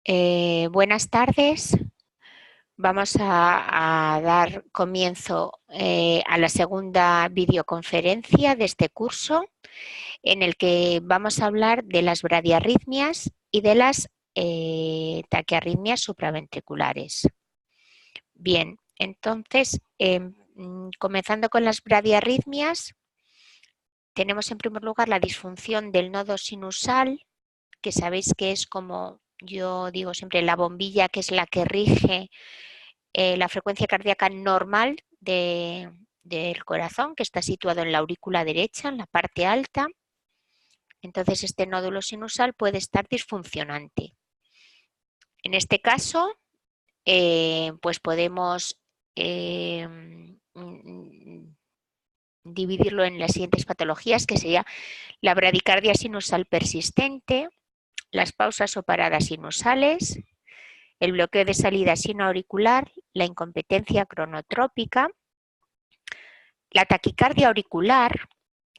Buenas tardes. Vamos a dar comienzo a la segunda videoconferencia de este curso, en el que vamos a hablar de las bradiarritmias y de las taquiarritmias supraventriculares. Bien, entonces, comenzando con las bradiarritmias, tenemos en primer lugar la disfunción del nodo sinusal, que sabéis que es, como yo digo siempre, la bombilla que es la que rige la frecuencia cardíaca normal del corazón, que está situado en la aurícula derecha, en la parte alta. Entonces este nódulo sinusal puede estar disfuncionante. En este caso, pues podemos dividirlo en las siguientes patologías, que sería la bradicardia sinusal persistente, las pausas o paradas sinusales, el bloqueo de salida sinoauricular, la incompetencia cronotrópica, la taquicardia auricular,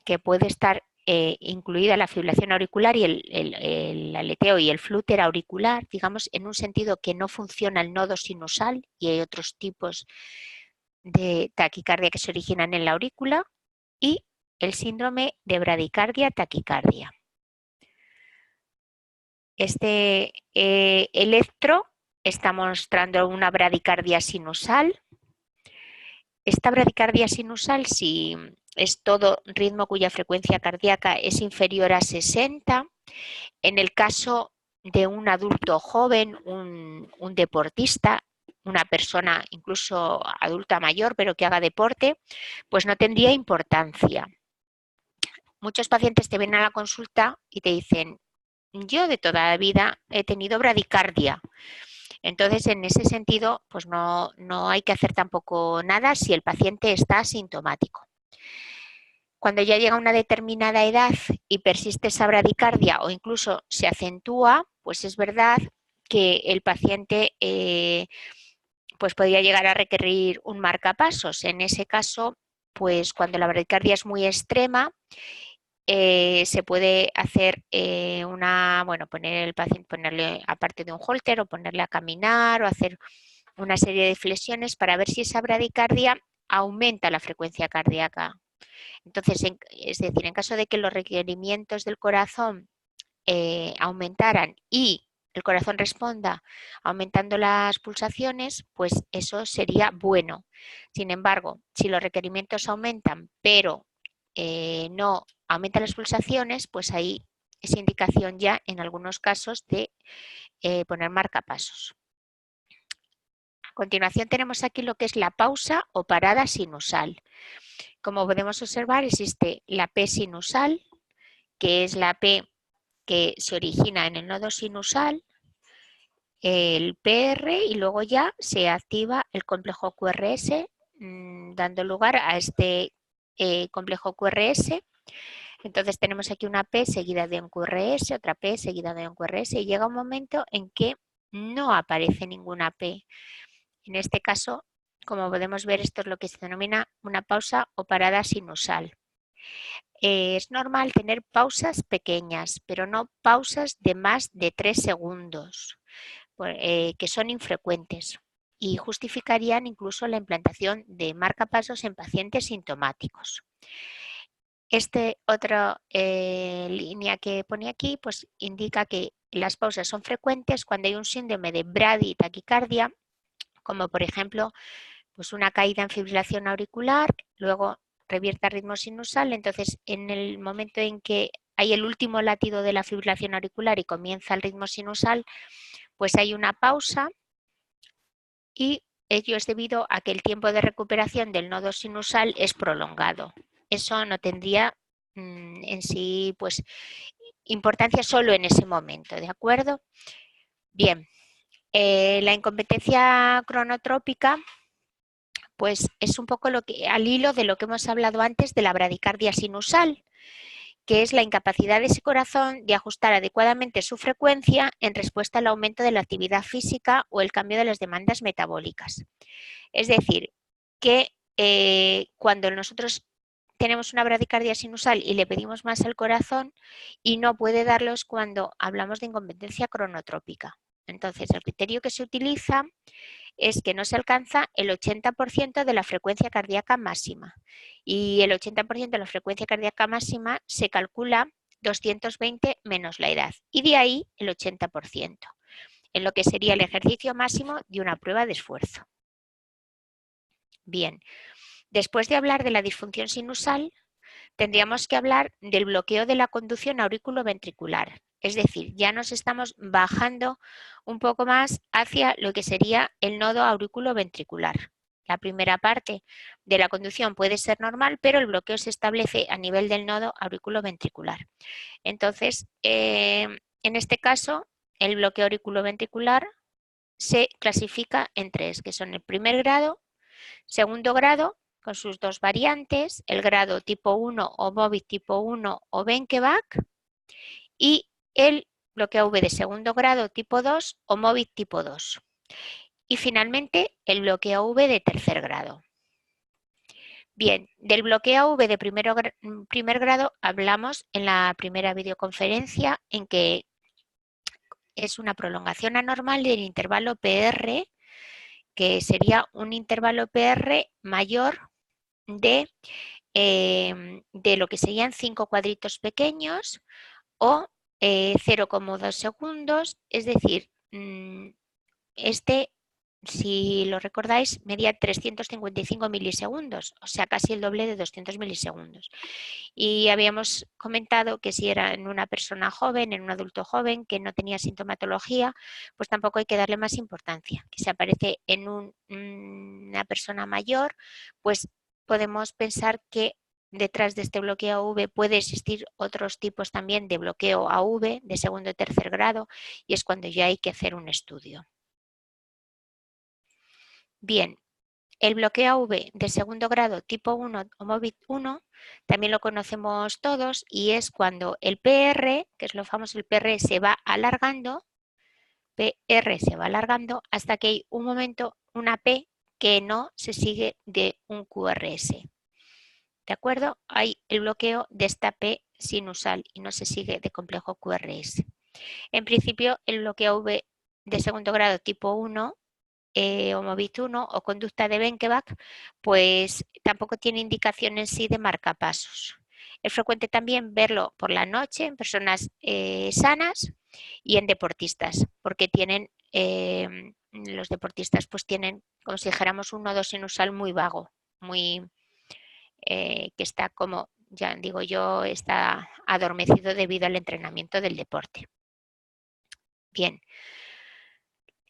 que puede estar incluida la fibrilación auricular y el aleteo y el flúter auricular, digamos, en un sentido que no funciona el nodo sinusal, y hay otros tipos de taquicardia que se originan en la aurícula, y el síndrome de bradicardia taquicardia. Este electro está mostrando una bradicardia sinusal. Esta bradicardia sinusal, si es todo ritmo cuya frecuencia cardíaca es inferior a 60, en el caso de un adulto joven, un deportista, una persona incluso adulta mayor pero que haga deporte, pues no tendría importancia. Muchos pacientes te vienen a la consulta y te dicen: yo de toda la vida he tenido bradicardia. Entonces, en ese sentido, pues no hay que hacer tampoco nada si el paciente está asintomático. Cuando ya llega a una determinada edad y persiste esa bradicardia o incluso se acentúa, pues es verdad que el paciente pues podría llegar a requerir un marcapasos. En ese caso, pues cuando la bradicardia es muy extrema, se puede hacer poner el paciente, ponerle aparte de un holter o ponerle a caminar o hacer una serie de flexiones para ver si esa bradicardia aumenta la frecuencia cardíaca. Entonces, es decir, en caso de que los requerimientos del corazón aumentaran y el corazón responda aumentando las pulsaciones, pues eso sería bueno. Sin embargo, si los requerimientos aumentan, pero no aumentan las pulsaciones, pues ahí es indicación ya en algunos casos de poner marcapasos. A continuación tenemos aquí lo que es la pausa o parada sinusal. Como podemos observar, existe la P sinusal, que es la P que se origina en el nodo sinusal, el PR, y luego ya se activa el complejo QRS, dando lugar a este complejo QRS. Entonces tenemos aquí una P seguida de un QRS, otra P seguida de un QRS, y llega un momento en que no aparece ninguna P. En este caso, como podemos ver, esto es lo que se denomina una pausa o parada sinusal. Es normal tener pausas pequeñas, pero no pausas de más de 3 segundos, que son infrecuentes y justificarían incluso la implantación de marcapasos en pacientes sintomáticos. Otra línea que pone aquí, pues indica que las pausas son frecuentes cuando hay un síndrome de braditaquicardia, como por ejemplo pues una caída en fibrilación auricular, luego revierte a ritmo sinusal. Entonces, en el momento en que hay el último latido de la fibrilación auricular y comienza el ritmo sinusal, pues hay una pausa, y ello es debido a que el tiempo de recuperación del nodo sinusal es prolongado. Eso no tendría en sí pues importancia solo en ese momento, ¿de acuerdo? Bien, la incompetencia cronotrópica pues es un poco al hilo de lo que hemos hablado antes de la bradicardia sinusal, que es la incapacidad de ese corazón de ajustar adecuadamente su frecuencia en respuesta al aumento de la actividad física o el cambio de las demandas metabólicas. Es decir, que cuando nosotros tenemos una bradicardia sinusal y le pedimos más al corazón y no puede darlos, cuando hablamos de incompetencia cronotrópica. Entonces, el criterio que se utiliza es que no se alcanza el 80% de la frecuencia cardíaca máxima. Y el 80% de la frecuencia cardíaca máxima se calcula 220 menos la edad. Y de ahí el 80%, en lo que sería el ejercicio máximo de una prueba de esfuerzo. Bien, después de hablar de la disfunción sinusal, tendríamos que hablar del bloqueo de la conducción auriculoventricular. Es decir, ya nos estamos bajando un poco más hacia lo que sería el nodo auriculoventricular. La primera parte de la conducción puede ser normal, pero el bloqueo se establece a nivel del nodo auriculoventricular. Entonces, en este caso, el bloqueo auriculoventricular se clasifica en tres, que son el primer grado, segundo grado, con sus dos variantes, el grado tipo 1 o Mobit tipo 1 o Benkeback, y el bloqueo AV de segundo grado tipo 2 o Mobit tipo 2. Y finalmente el bloqueo AV de tercer grado. Bien, del bloqueo AV de primer grado hablamos en la primera videoconferencia, en que es una prolongación anormal del intervalo PR, que sería un intervalo PR mayor de lo que serían 5 cuadritos pequeños o 0,2 segundos, es decir, este, si lo recordáis, medía 355 milisegundos, o sea, casi el doble de 200 milisegundos. Y habíamos comentado que si era en una persona joven, en un adulto joven que no tenía sintomatología, pues tampoco hay que darle más importancia. Que si aparece en una persona mayor, pues podemos pensar que detrás de este bloqueo AV puede existir otros tipos también de bloqueo AV de segundo y tercer grado, y es cuando ya hay que hacer un estudio. Bien, el bloqueo AV de segundo grado tipo 1 o Mobit 1 también lo conocemos todos, y es cuando el PR, que es lo famoso, el PR se va alargando, hasta que hay un momento, una P, que no se sigue de un QRS. ¿De acuerdo? Hay el bloqueo de esta P sinusal y no se sigue de complejo QRS. En principio, el bloqueo AV de segundo grado tipo 1 o Mobit 1 o conducta de Benkeback, pues tampoco tiene indicación en sí de marcapasos. Es frecuente también verlo por la noche en personas sanas y en deportistas, porque tienen, los deportistas pues tienen, como si dijéramos, un nodo sinusal muy vago, muy que está, como ya digo yo, está adormecido debido al entrenamiento del deporte. Bien,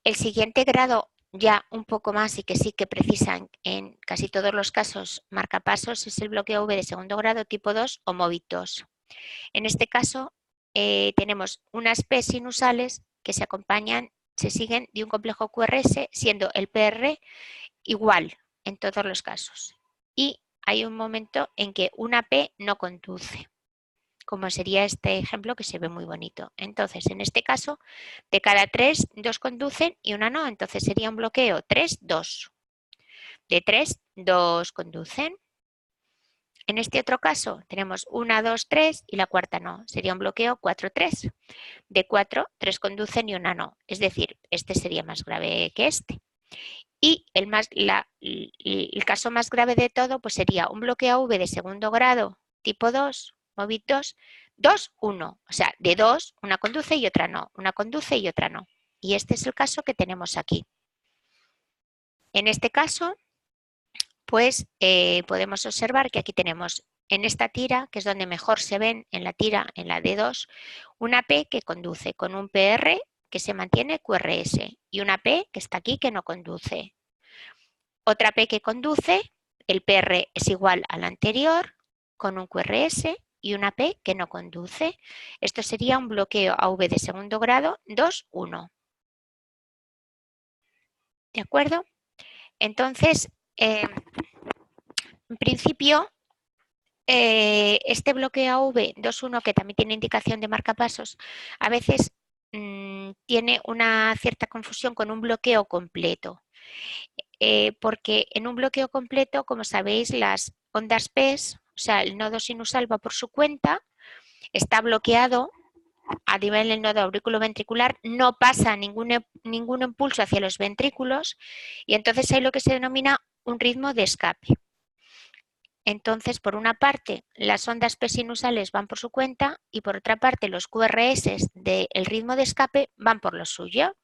el siguiente grado, ya un poco más y que sí que precisan en casi todos los casos marcapasos, es el bloqueo AV de segundo grado tipo 2 o Mobit 2. En este caso tenemos unas P sinusales que se acompañan, se siguen de un complejo QRS, siendo el PR igual en todos los casos. Y hay un momento en que una P no conduce, como sería este ejemplo que se ve muy bonito. Entonces, en este caso, de cada 3, 2 conducen y una no. Entonces sería un bloqueo 3, 2. De 3, 2 conducen. En este otro caso tenemos 1, 2, 3 y la cuarta no. Sería un bloqueo 4, 3. De 4, 3 conducen y una no. Es decir, este sería más grave que este. Y el caso más grave de todo pues sería un bloqueo AV de segundo grado tipo 2, Mobit 2, 2, 1. O sea, de 2, una conduce y otra no. Una conduce y otra no. Y este es el caso que tenemos aquí. En este caso, pues podemos observar que aquí tenemos en esta tira, que es donde mejor se ven en la tira, en la D2, una P que conduce con un PR que se mantiene QRS y una P que está aquí que no conduce. Otra P que conduce, el PR es igual al anterior, con un QRS y una P que no conduce. Esto sería un bloqueo AV de segundo grado 2, 1. ¿De acuerdo? Entonces, en principio, este bloqueo AV 2.1, que también tiene indicación de marcapasos, a veces tiene una cierta confusión con un bloqueo completo. Porque en un bloqueo completo, como sabéis, las ondas P, o sea, el nodo sinusal va por su cuenta, está bloqueado a nivel del nodo auriculoventricular, no pasa ningún impulso hacia los ventrículos y entonces hay lo que se denomina un ritmo de escape. Entonces, por una parte, las ondas P sinusales van por su cuenta y por otra parte, los QRS del ritmo de escape van por lo suyo.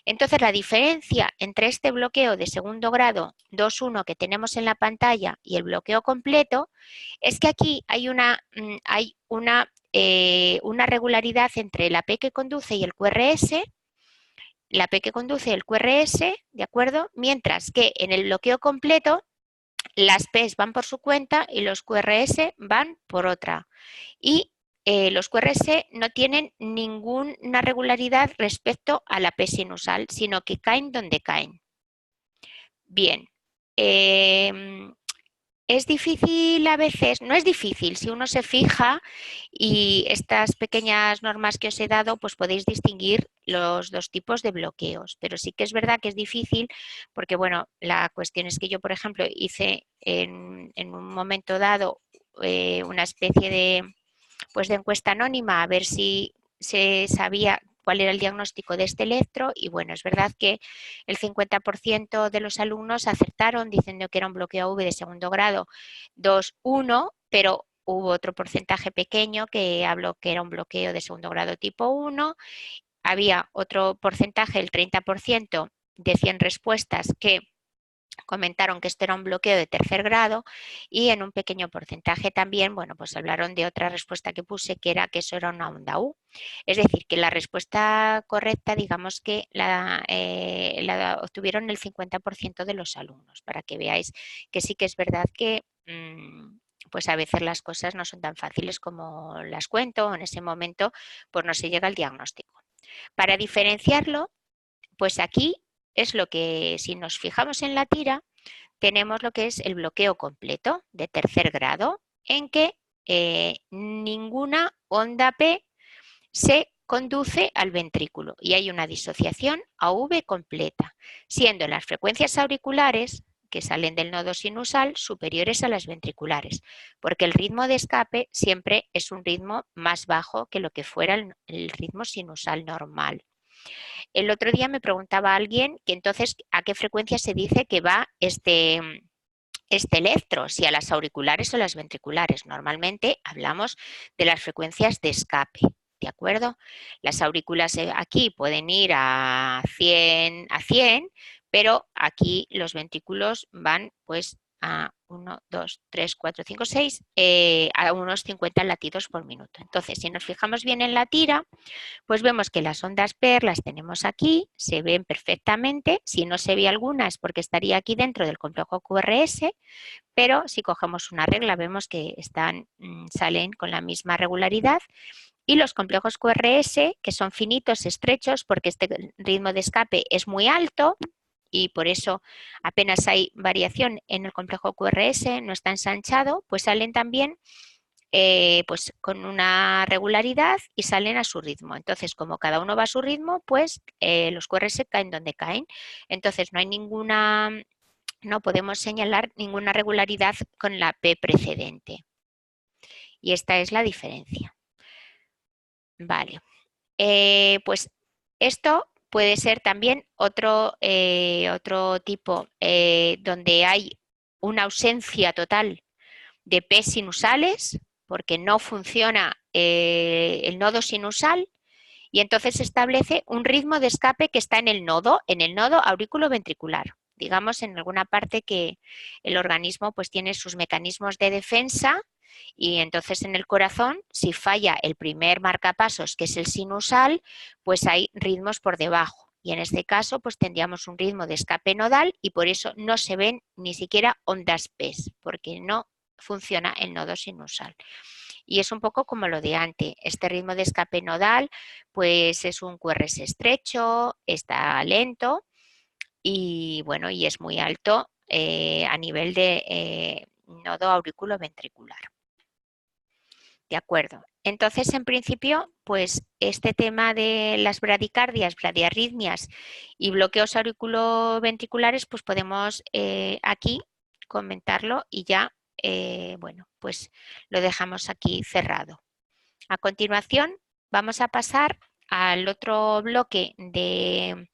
Entonces, la diferencia entre este bloqueo de segundo grado 2.1 que tenemos en la pantalla y el bloqueo completo es que aquí hay una regularidad entre la P que conduce y el QRS, la P que conduce y el QRS, ¿de acuerdo? Mientras que en el bloqueo completo las P's van por su cuenta y los QRS van por otra. Y los QRS no tienen ninguna regularidad respecto a la P sinusal, sino que caen donde caen. Bien. Es difícil a veces, no es difícil, si uno se fija y estas pequeñas normas que os he dado, pues podéis distinguir los dos tipos de bloqueos, pero sí que es verdad que es difícil porque, bueno, la cuestión es que yo, por ejemplo, hice en un momento dado una especie de encuesta anónima a ver si se sabía cuál era el diagnóstico de este electro y bueno, es verdad que el 50% de los alumnos acertaron diciendo que era un bloqueo AV de segundo grado 2.1, pero hubo otro porcentaje pequeño que habló que era un bloqueo de segundo grado tipo 1, había otro porcentaje, el 30% de 100 respuestas que comentaron que esto era un bloqueo de tercer grado y en un pequeño porcentaje también, bueno, pues hablaron de otra respuesta que puse que era que eso era una onda U. Es decir, que la respuesta correcta, digamos que la obtuvieron el 50% de los alumnos, para que veáis que sí que es verdad que pues a veces las cosas no son tan fáciles como las cuento, o en ese momento pues no se llega al diagnóstico. Para diferenciarlo, pues aquí es lo que, si nos fijamos en la tira, tenemos lo que es el bloqueo completo de tercer grado, en que ninguna onda P se conduce al ventrículo y hay una disociación AV completa, siendo las frecuencias auriculares que salen del nodo sinusal superiores a las ventriculares, porque el ritmo de escape siempre es un ritmo más bajo que lo que fuera el ritmo sinusal normal. El otro día me preguntaba alguien que entonces a qué frecuencia se dice que va este electro, si a las auriculares o las ventriculares. Normalmente hablamos de las frecuencias de escape, ¿de acuerdo? Las aurículas aquí pueden ir a 100, pero aquí los ventrículos van pues a 1, 2, 3, 4, 5, 6, a unos 50 latidos por minuto. Entonces, si nos fijamos bien en la tira, pues vemos que las ondas PER las tenemos aquí, se ven perfectamente. Si no se ve alguna es porque estaría aquí dentro del complejo QRS, pero si cogemos una regla vemos que salen con la misma regularidad. Y los complejos QRS, que son finitos, estrechos, porque este ritmo de escape es muy alto y por eso apenas hay variación en el complejo QRS, no está ensanchado, pues salen también pues con una regularidad y salen a su ritmo. Entonces, como cada uno va a su ritmo, pues los QRS caen donde caen. Entonces, no podemos señalar ninguna regularidad con la P precedente. Y esta es la diferencia. Vale. Pues esto puede ser también otro tipo donde hay una ausencia total de P sinusales, porque no funciona el nodo sinusal, y entonces se establece un ritmo de escape que está en el nodo auriculoventricular. Digamos en alguna parte que el organismo pues tiene sus mecanismos de defensa y entonces en el corazón, si falla el primer marcapasos, que es el sinusal, pues hay ritmos por debajo. Y en este caso, pues tendríamos un ritmo de escape nodal y por eso no se ven ni siquiera ondas P, porque no funciona el nodo sinusal. Y es un poco como lo de antes. Este ritmo de escape nodal, pues es un QRS estrecho, está lento y bueno, y es muy alto a nivel de nodo auriculoventricular. De acuerdo. Entonces, en principio, pues este tema de las bradicardias, bradiarritmias y bloqueos auriculoventriculares, pues podemos aquí comentarlo y ya, bueno, pues lo dejamos aquí cerrado. A continuación, vamos a pasar al otro bloque de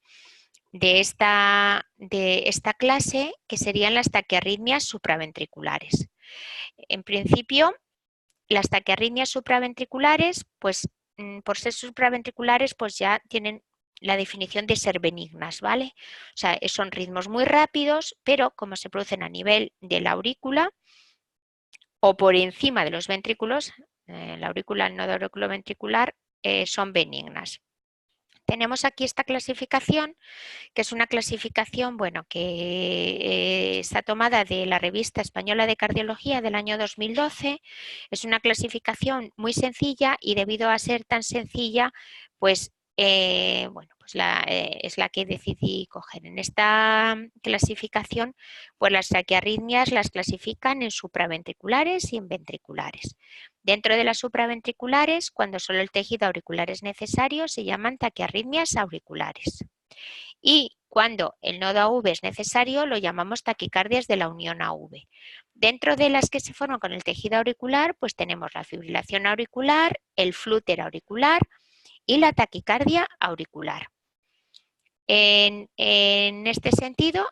esta clase, que serían las taquiarritmias supraventriculares. En principio, las taquiarritmias supraventriculares, pues por ser supraventriculares, pues ya tienen la definición de ser benignas, ¿vale? O sea, son ritmos muy rápidos, pero como se producen a nivel de la aurícula o por encima de los ventrículos, la aurícula, el nodo auriculoventricular, son benignas. Tenemos aquí esta clasificación, que es una clasificación, bueno, que está tomada de la Revista Española de Cardiología del año 2012. Es una clasificación muy sencilla y debido a ser tan sencilla, pues, bueno, pues es la que decidí coger. En esta clasificación, pues las taquiarritmias las clasifican en supraventriculares y en ventriculares. Dentro de las supraventriculares, cuando solo el tejido auricular es necesario, se llaman taquiarritmias auriculares. Y cuando el nodo AV es necesario, lo llamamos taquicardias de la unión AV. Dentro de las que se forman con el tejido auricular, pues tenemos la fibrilación auricular, el flúter auricular y la taquicardia auricular. En este sentido,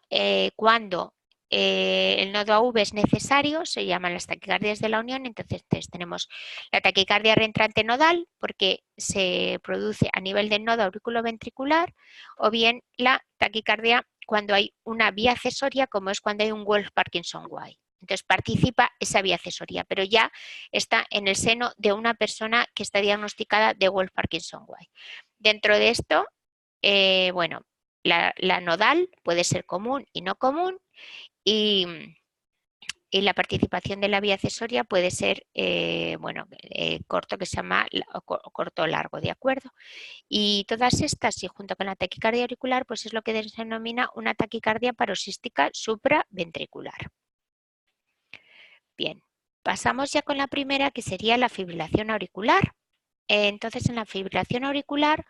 cuando el nodo AV es necesario, se llaman las taquicardias de la unión. Entonces tenemos la taquicardia reentrante nodal, porque se produce a nivel del nodo auriculoventricular, o bien la taquicardia cuando hay una vía accesoria, como es cuando hay un Wolff-Parkinson-White. Entonces participa esa vía accesoria, pero ya está en el seno de una persona que está diagnosticada de Wolff-Parkinson-White. Dentro de esto, bueno, la nodal puede ser común y no común, y la participación de la vía accesoria puede ser, bueno, corto, que se llama corto o largo, ¿de acuerdo? Y todas estas, y junto con la taquicardia auricular, pues es lo que se denomina una taquicardia paroxística supraventricular. Bien, pasamos ya con la primera, que sería la fibrilación auricular. Entonces, en la fibrilación auricular,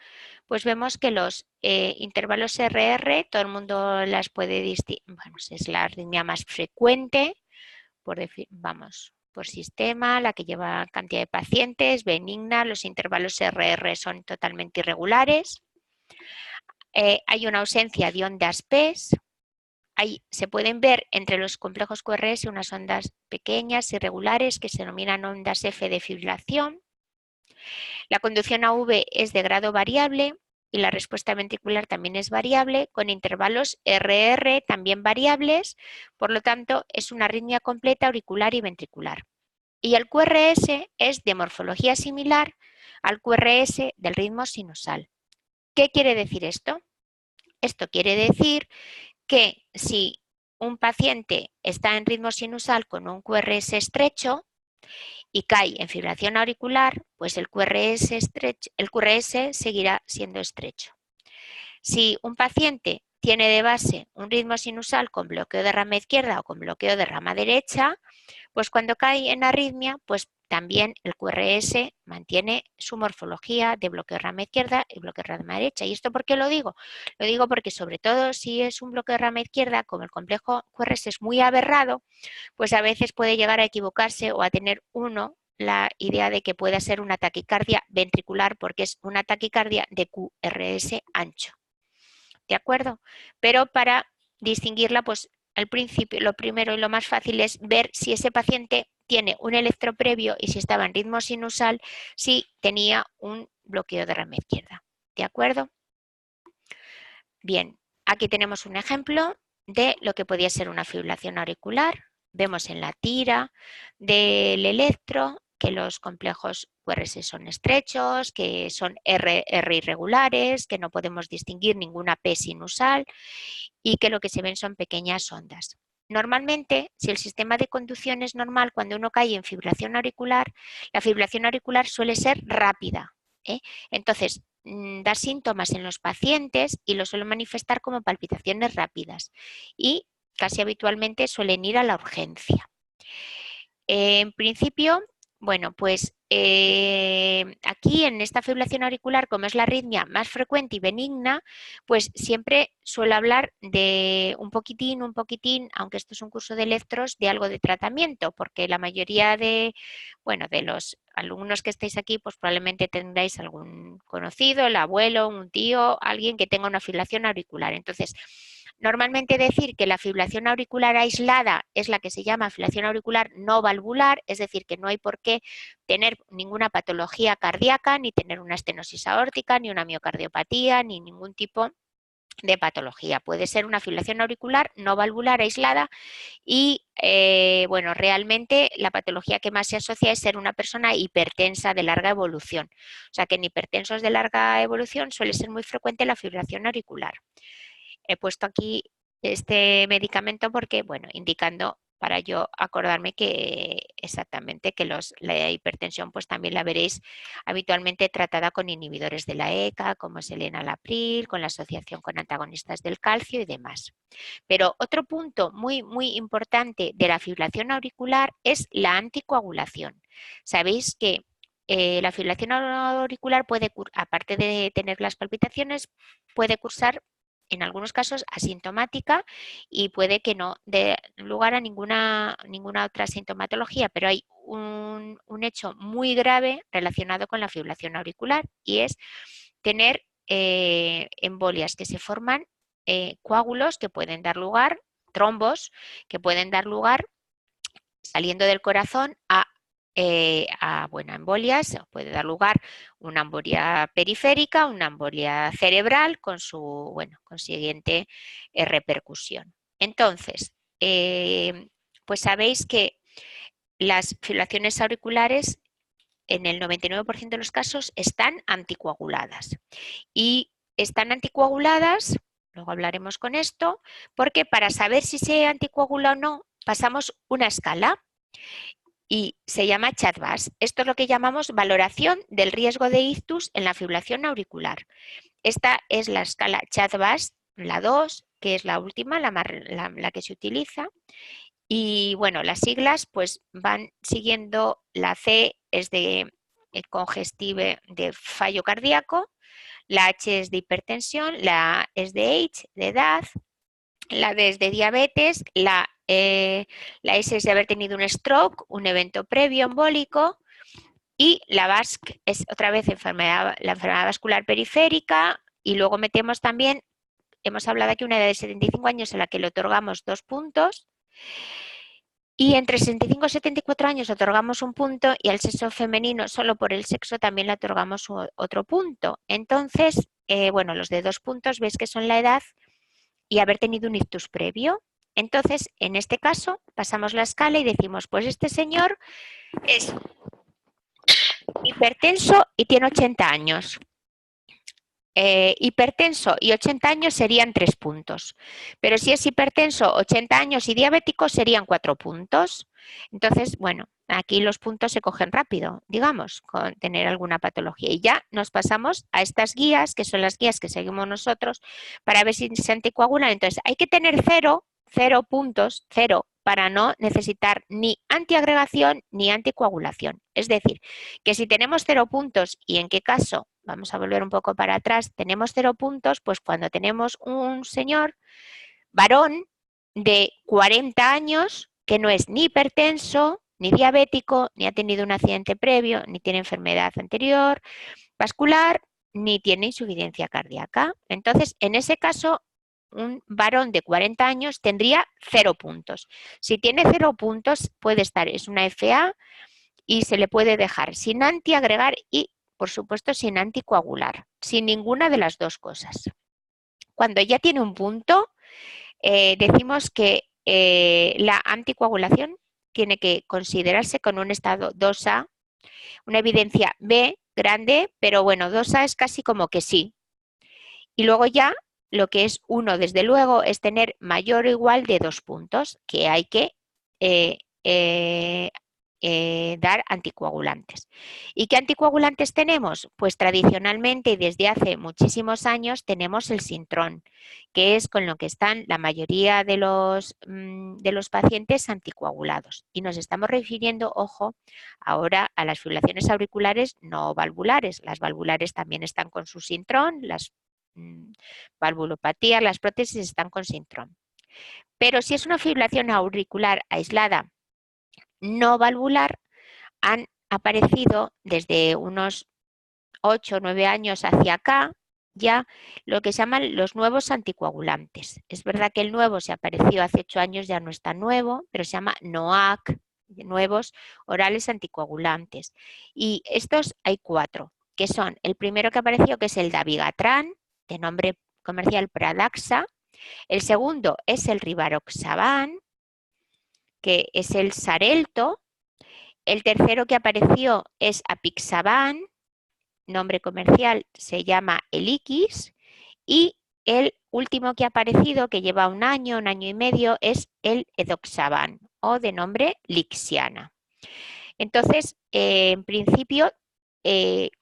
pues vemos que los intervalos RR, todo el mundo las puede distinguir, bueno, es la arritmia más frecuente, por sistema, la que lleva cantidad de pacientes, benigna, los intervalos RR son totalmente irregulares. Hay una ausencia de ondas PES. Se pueden ver entre los complejos QRS unas ondas pequeñas, irregulares, que se denominan ondas F de fibrilación. La conducción AV es de grado variable y la respuesta ventricular también es variable, con intervalos RR también variables, por lo tanto es una arritmia completa auricular y ventricular. Y el QRS es de morfología similar al QRS del ritmo sinusal. ¿Qué quiere decir esto? Esto quiere decir que si un paciente está en ritmo sinusal con un QRS estrecho y cae en fibrilación auricular, pues el QRS seguirá siendo estrecho. Si un paciente tiene de base un ritmo sinusal con bloqueo de rama izquierda o con bloqueo de rama derecha, pues cuando cae en arritmia, pues también el QRS mantiene su morfología de bloqueo de rama izquierda y bloqueo de rama derecha. ¿Y esto por qué lo digo? Lo digo porque sobre todo si es un bloqueo de rama izquierda, como el complejo QRS es muy aberrado, pues a veces puede llegar a equivocarse o a tener la idea de que pueda ser una taquicardia ventricular, porque es una taquicardia de QRS ancho. ¿De acuerdo? Pero para distinguirla, pues al principio lo primero y lo más fácil es ver si ese paciente tiene un electro previo y si estaba en ritmo sinusal, si tenía un bloqueo de rama izquierda. ¿De acuerdo? Bien, aquí tenemos un ejemplo de lo que podía ser una fibrilación auricular. Vemos en la tira del electro que los complejos QRS son estrechos, que son R irregulares, que no podemos distinguir ninguna P sinusal y que lo que se ven son pequeñas ondas. Normalmente, si el sistema de conducción es normal, cuando uno cae en fibrilación auricular, la fibrilación auricular suele ser rápida. Entonces, da síntomas en los pacientes y lo suelen manifestar como palpitaciones rápidas y casi habitualmente suelen ir a la urgencia. En principio, bueno, pues aquí en esta fibrilación auricular, como es la arritmia más frecuente y benigna, pues siempre suelo hablar de un poquitín, aunque esto es un curso de electros, de algo de tratamiento, porque la mayoría de, bueno, de los alumnos que estáis aquí, pues probablemente tendráis algún conocido, el abuelo, un tío, alguien que tenga una fibrilación auricular. Entonces, normalmente decir que la fibrilación auricular aislada es la que se llama fibrilación auricular no valvular, es decir, que no hay por qué tener ninguna patología cardíaca, ni tener una estenosis aórtica, ni una miocardiopatía, ni ningún tipo de patología. Puede ser una fibrilación auricular no valvular aislada y, bueno, realmente la patología que más se asocia es ser una persona hipertensa de larga evolución. O sea que en hipertensos de larga evolución suele ser muy frecuente la fibrilación auricular. He puesto aquí este medicamento porque, bueno, indicando para yo acordarme que exactamente que la hipertensión pues también la veréis habitualmente tratada con inhibidores de la ECA, como es el enalapril, con la asociación con antagonistas del calcio y demás. Pero otro punto muy, muy importante de la fibrilación auricular es la anticoagulación. Sabéis que la fibrilación auricular puede, aparte de tener las palpitaciones, puede cursar en algunos casos asintomática y puede que no dé lugar a ninguna otra sintomatología, pero hay un hecho muy grave relacionado con la fibrilación auricular y es tener embolias que se forman, coágulos que pueden dar lugar, trombos que pueden dar lugar saliendo del corazón a bueno, embolias, puede dar lugar una embolia periférica, una embolia cerebral con su bueno, consiguiente repercusión. Entonces, pues sabéis que las fibrilaciones auriculares en el 99% de los casos están anticoaguladas y están anticoaguladas, luego hablaremos con esto, porque para saber si se anticoagula o no pasamos una escala y se llama CHADVAS. Esto es lo que llamamos valoración del riesgo de ictus en la fibrilación auricular. Esta es la escala CHADVAS, la 2, que es la última, la que se utiliza. Y bueno, las siglas pues van siguiendo, la C es de congestive, de fallo cardíaco, la H es de hipertensión, la A es de age, de edad, la D es de diabetes, la S es de haber tenido un stroke, un evento previo embólico, y la VASC es otra vez la enfermedad vascular periférica, y luego metemos también, hemos hablado aquí una edad de 75 años en la que le otorgamos 2 puntos, y entre 65 y 74 años otorgamos un punto y al sexo femenino, solo por el sexo, también le otorgamos otro punto. Entonces, bueno, los de 2 puntos veis que son la edad y haber tenido un ictus previo. Entonces, en este caso, pasamos la escala y decimos, pues este señor es hipertenso y tiene 80 años. Hipertenso y 80 años serían 3 puntos. Pero si es hipertenso, 80 años y diabético serían 4 puntos. Entonces, bueno, aquí los puntos se cogen rápido, digamos, con tener alguna patología. Y ya nos pasamos a estas guías, que son las guías que seguimos nosotros, para ver si se anticoagulan. Entonces, hay que tener 0 puntos, 0, para no necesitar ni antiagregación ni anticoagulación. Es decir, que si tenemos 0 puntos y en qué caso, vamos a volver un poco para atrás, tenemos 0 puntos, pues cuando tenemos un señor varón de 40 años que no es ni hipertenso, ni diabético, ni ha tenido un accidente previo, ni tiene enfermedad anterior vascular, ni tiene insuficiencia cardíaca. Entonces, en ese caso, un varón de 40 años tendría 0 puntos. Si tiene 0 puntos, puede estar, es una FA y se le puede dejar sin antiagregar y, por supuesto, sin anticoagular, sin ninguna de las dos cosas. Cuando ya tiene un punto, decimos que la anticoagulación tiene que considerarse con un estado 2A, una evidencia B grande, pero bueno, 2A es casi como que sí. Y luego ya lo que es 1, desde luego, es tener mayor o igual de 2 puntos, que hay que dar anticoagulantes. ¿Y qué anticoagulantes tenemos? Pues tradicionalmente y desde hace muchísimos años tenemos el Sintrón, que es con lo que están la mayoría de los pacientes anticoagulados. Y nos estamos refiriendo, ojo, ahora a las fibrilaciones auriculares no valvulares. Las valvulares también están con su Sintrón, las valvulopatías, las prótesis están con Sintrón. Pero si es una fibrilación auricular aislada no valvular, han aparecido desde unos 8 o 9 años hacia acá ya lo que se llaman los nuevos anticoagulantes. Es verdad que el nuevo se apareció hace 8 años, ya no es tan nuevo, pero se llama NOAC, nuevos orales anticoagulantes. Y estos hay 4, que son el primero que apareció, que es el Dabigatran, de nombre comercial Pradaxa. El segundo es el Rivaroxaban, que es el Xarelto. El tercero que apareció es Apixaban, nombre comercial se llama Eliquis, y el último que ha aparecido, que lleva un año y medio, es el Edoxaban, o de nombre Lixiana. Entonces, en principio,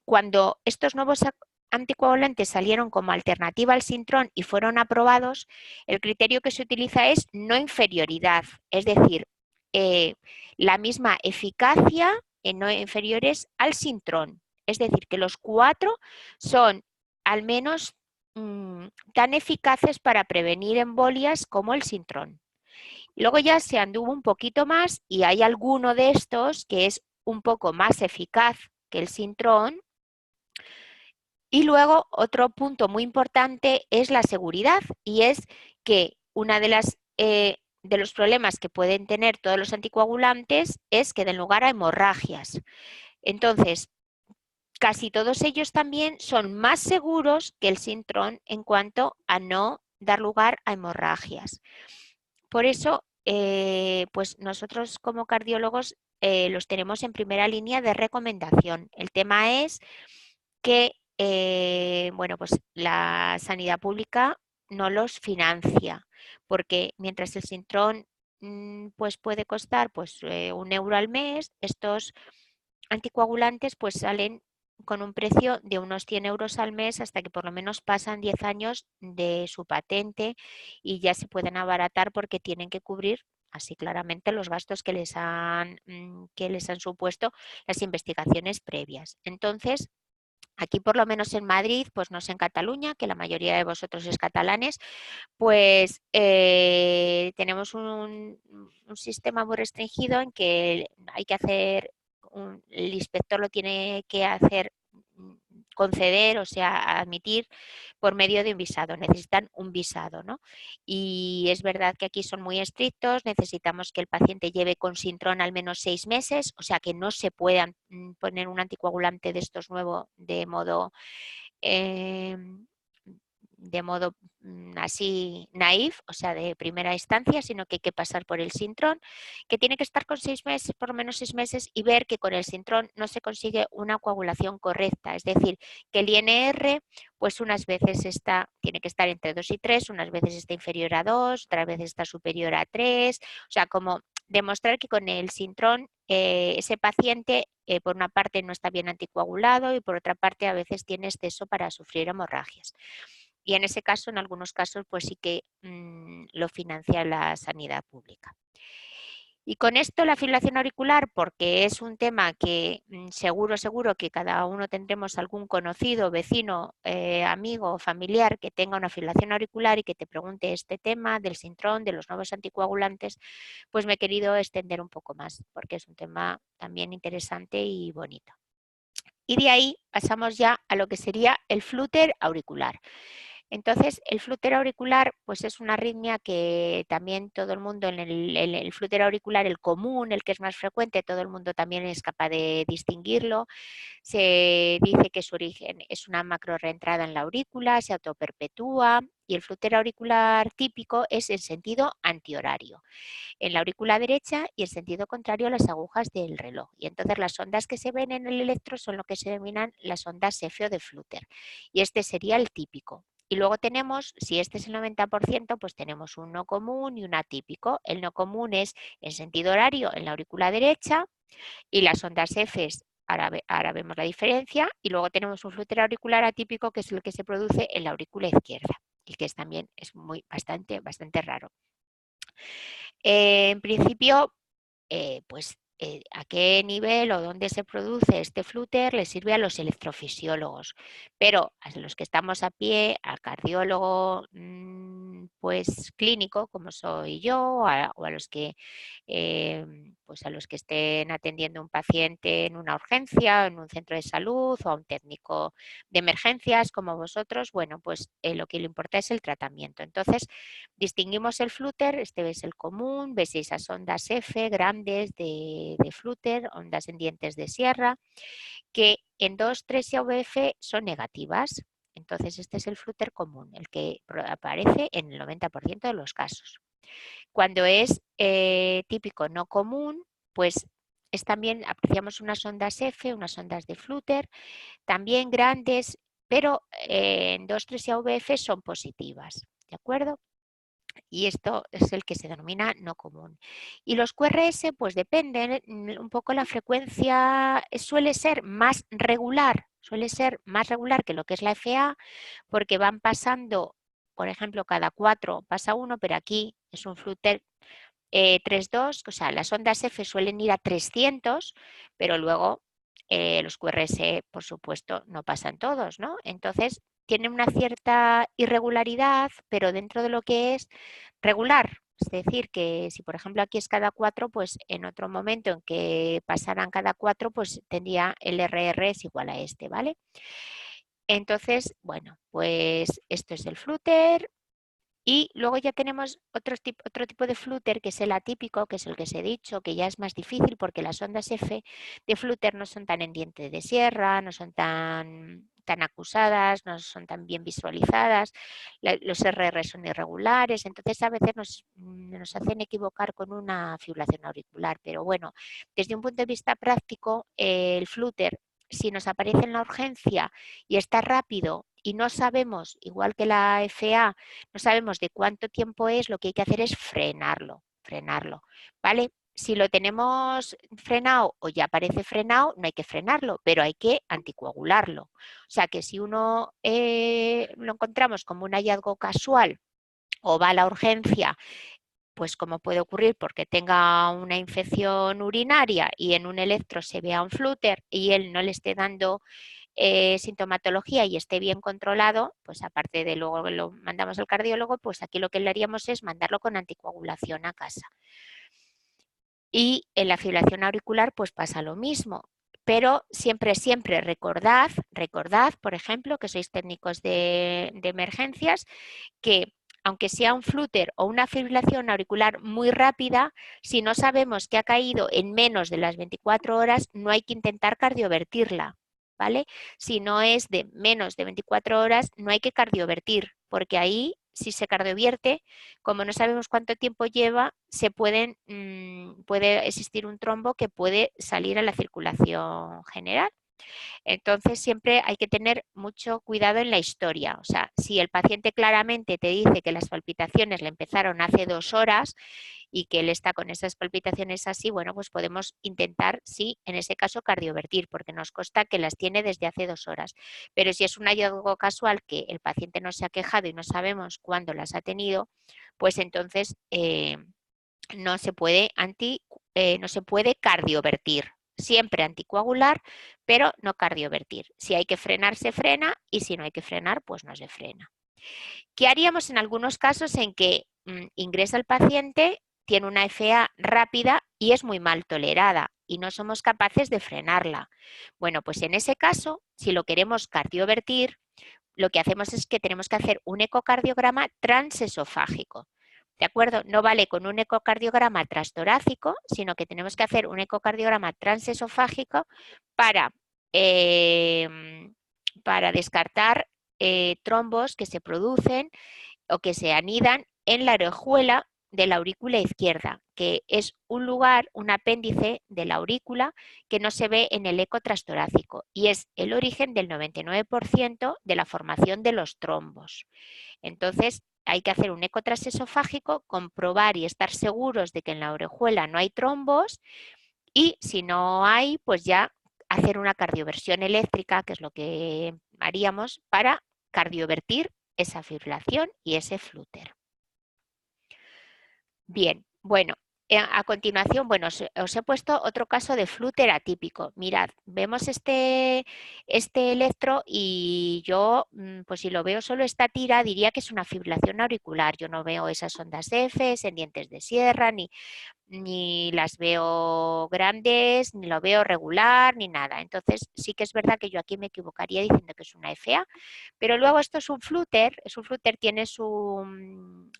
cuando estos nuevos anticoagulantes salieron como alternativa al Sintrón y fueron aprobados, el criterio que se utiliza es no inferioridad, es decir, la misma eficacia en no inferiores al Sintrón. Es decir, que los 4 son al menos tan eficaces para prevenir embolias como el Sintrón. Luego ya se anduvo un poquito más y hay alguno de estos que es un poco más eficaz que el Sintrón. Y luego otro punto muy importante es la seguridad, y es que una de los problemas que pueden tener todos los anticoagulantes es que den lugar a hemorragias. Entonces, casi todos ellos también son más seguros que el Sintrón en cuanto a no dar lugar a hemorragias. Por eso, pues nosotros como cardiólogos los tenemos en primera línea de recomendación. El tema es que bueno, pues la sanidad pública no los financia, porque mientras el Sintrón pues puede costar pues, 1 euro al mes, estos anticoagulantes pues salen con un precio de unos 100 euros al mes hasta que por lo menos pasan 10 años de su patente y ya se pueden abaratar porque tienen que cubrir así claramente los gastos que les han supuesto las investigaciones previas. Entonces, aquí por lo menos en Madrid, pues no sé en Cataluña, que la mayoría de vosotros es catalanes, pues tenemos un sistema muy restringido en que hay que hacer, el inspector lo tiene que hacer, conceder, o sea, admitir por medio de un visado. Necesitan un visado, ¿no? Y es verdad que aquí son muy estrictos, necesitamos que el paciente lleve con Sintrón al menos 6 meses, o sea que no se puedan poner un anticoagulante de estos nuevos eh, de modo así naif, o sea, de primera instancia, sino que hay que pasar por el Sintrón, que tiene que estar con 6 meses, por lo menos 6 meses, y ver que con el Sintrón no se consigue una coagulación correcta. Es decir, que el INR, pues unas veces tiene que estar entre 2 y 3, unas veces está inferior a 2, otras veces está superior a 3, o sea, como demostrar que con el Sintrón ese paciente, por una parte, no está bien anticoagulado y por otra parte, a veces tiene exceso para sufrir hemorragias. Y en ese caso, en algunos casos, pues sí que lo financia la sanidad pública. Y con esto la fibrilación auricular, porque es un tema que seguro que cada uno tendremos algún conocido, vecino, amigo o familiar que tenga una fibrilación auricular y que te pregunte este tema del Sintrón, de los nuevos anticoagulantes, pues me he querido extender un poco más, porque es un tema también interesante y bonito. Y de ahí pasamos ya a lo que sería el flúter auricular. Entonces, el flúter auricular pues es una arritmia que también todo el mundo, en el flúter auricular, el común, el que es más frecuente, todo el mundo también es capaz de distinguirlo. Se dice que su origen es una macrorreentrada en la aurícula, se autoperpetúa, y el flúter auricular típico es en sentido antihorario, en la aurícula derecha y en sentido contrario a las agujas del reloj. Y entonces las ondas que se ven en el electro son lo que se denominan las ondas Cefeo de flúter. Y este sería el típico. Y luego tenemos, si este es el 90%, pues tenemos un no común y un atípico. El no común es en sentido horario en la aurícula derecha y las ondas F, ahora vemos la diferencia, y luego tenemos un flúter auricular atípico que es el que se produce en la aurícula izquierda y que también es bastante raro. En principio, a qué nivel o dónde se produce este flúter le sirve a los electrofisiólogos, pero a los que estamos a pie, al cardiólogo pues clínico, como soy yo, o a los que pues a los que estén atendiendo a un paciente en una urgencia, en un centro de salud o a un técnico de emergencias como vosotros, bueno, pues lo que le importa es el tratamiento. Entonces, distinguimos el flúter, este es el común, ves esas ondas F grandes de flúter, ondas en dientes de sierra, que en 2, 3 y AVF son negativas. Entonces, este es el flúter común, el que aparece en el 90% de los casos. Cuando es típico no común, pues es también apreciamos unas ondas F, unas ondas de flúter, también grandes, pero en 2, 3 y AVF son positivas, ¿de acuerdo? Y esto es el que se denomina no común. Y los QRS, pues dependen un poco la frecuencia, suele ser más regular que lo que es la FA, porque van pasando, por ejemplo, cada 4 pasa uno, pero aquí es un flúter 3,2, o sea, las ondas F suelen ir a 300, pero luego los QRS, por supuesto, no pasan todos, ¿no? Entonces, tienen una cierta irregularidad, pero dentro de lo que es regular. Es decir, que si por ejemplo aquí es cada 4, pues en otro momento en que pasaran cada 4, pues tendría el RR es igual a este, ¿vale? Entonces, bueno, pues esto es el flúter. Y luego ya tenemos otro tipo de flúter, que es el atípico, que es el que os he dicho, que ya es más difícil porque las ondas F de flúter no son tan en diente de sierra, no son tan acusadas, no son tan bien visualizadas, los RR son irregulares, entonces a veces nos hacen equivocar con una fibrilación auricular. Pero bueno, desde un punto de vista práctico, el flúter, si nos aparece en la urgencia y está rápido y no sabemos, igual que la FA, no sabemos de cuánto tiempo es, lo que hay que hacer es frenarlo, ¿vale? Si lo tenemos frenado o ya parece frenado, no hay que frenarlo, pero hay que anticoagularlo. O sea que si uno lo encontramos como un hallazgo casual o va a la urgencia, pues como puede ocurrir porque tenga una infección urinaria y en un electro se vea un flúter y él no le esté dando sintomatología y esté bien controlado, pues aparte de luego que lo mandamos al cardiólogo, pues aquí lo que le haríamos es mandarlo con anticoagulación a casa. Y en la fibrilación auricular pues pasa lo mismo. Pero siempre recordad, por ejemplo, que sois técnicos de emergencias, que aunque sea un flúter o una fibrilación auricular muy rápida, si no sabemos que ha caído en menos de las 24 horas, no hay que intentar cardiovertirla, ¿vale? Si no es de menos de 24 horas, no hay que cardiovertir, porque ahí, si se cardiovierte, como no sabemos cuánto tiempo lleva, puede existir un trombo que puede salir a la circulación general. Entonces, siempre hay que tener mucho cuidado en la historia. O sea, si el paciente claramente te dice que las palpitaciones le empezaron hace 2 horas y que él está con esas palpitaciones así, bueno, pues podemos intentar, sí, en ese caso, cardiovertir, porque nos consta que las tiene desde hace 2 horas. Pero si es un hallazgo casual que el paciente no se ha quejado y no sabemos cuándo las ha tenido, pues entonces no se puede cardiovertir. Siempre anticoagular, pero no cardiovertir. Si hay que frenar, se frena, y si no hay que frenar, pues no se frena. ¿Qué haríamos en algunos casos en que ingresa el paciente, tiene una FA rápida y es muy mal tolerada y no somos capaces de frenarla? Bueno, pues en ese caso, si lo queremos cardiovertir, lo que hacemos es que tenemos que hacer un ecocardiograma transesofágico. ¿De acuerdo? No vale con un ecocardiograma transtorácico, sino que tenemos que hacer un ecocardiograma transesofágico para, para descartar trombos que se producen o que se anidan en la orejuela de la aurícula izquierda, que es un lugar, un apéndice de la aurícula que no se ve en el eco transtorácico y es el origen del 99% de la formación de los trombos. Entonces, hay que hacer un eco transesofágico, comprobar y estar seguros de que en la orejuela no hay trombos y si no hay, pues ya hacer una cardioversión eléctrica, que es lo que haríamos para cardiovertir esa fibrilación y ese flúter. Bien, bueno, a continuación, bueno, os he puesto otro caso de flúter atípico. Mirad, vemos este electro y yo, pues si lo veo solo esta tira, diría que es una fibrilación auricular. Yo no veo esas ondas F en dientes de sierra, ni las veo grandes, ni lo veo regular, ni nada. Entonces sí que es verdad que yo aquí me equivocaría diciendo que es una FA, pero luego esto es un flúter, tiene su,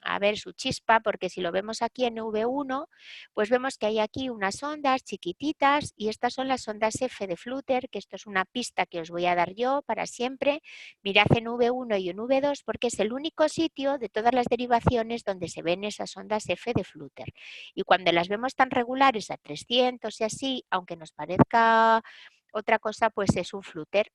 a ver, su chispa, porque si lo vemos aquí en V1, pues vemos que hay aquí unas ondas chiquititas y estas son las ondas F de flúter, que esto es una pista que os voy a dar yo para siempre. Mirad en V1 y en V2 porque es el único sitio de todas las derivaciones donde se ven esas ondas F de flúter. Y cuando las vemos tan regulares a 300 y así, aunque nos parezca otra cosa, pues es un flúter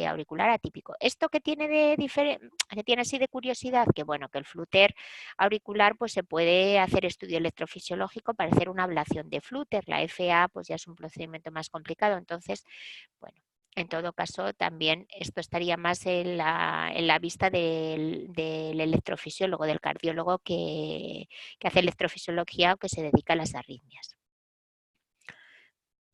auricular atípico. Esto que tiene que tiene así de curiosidad, que bueno, que el flúter auricular pues se puede hacer estudio electrofisiológico para hacer una ablación de flúter. La FA pues ya es un procedimiento más complicado, entonces, bueno, en todo caso también esto estaría más en la vista del electrofisiólogo, del cardiólogo que hace electrofisiología o que se dedica a las arritmias.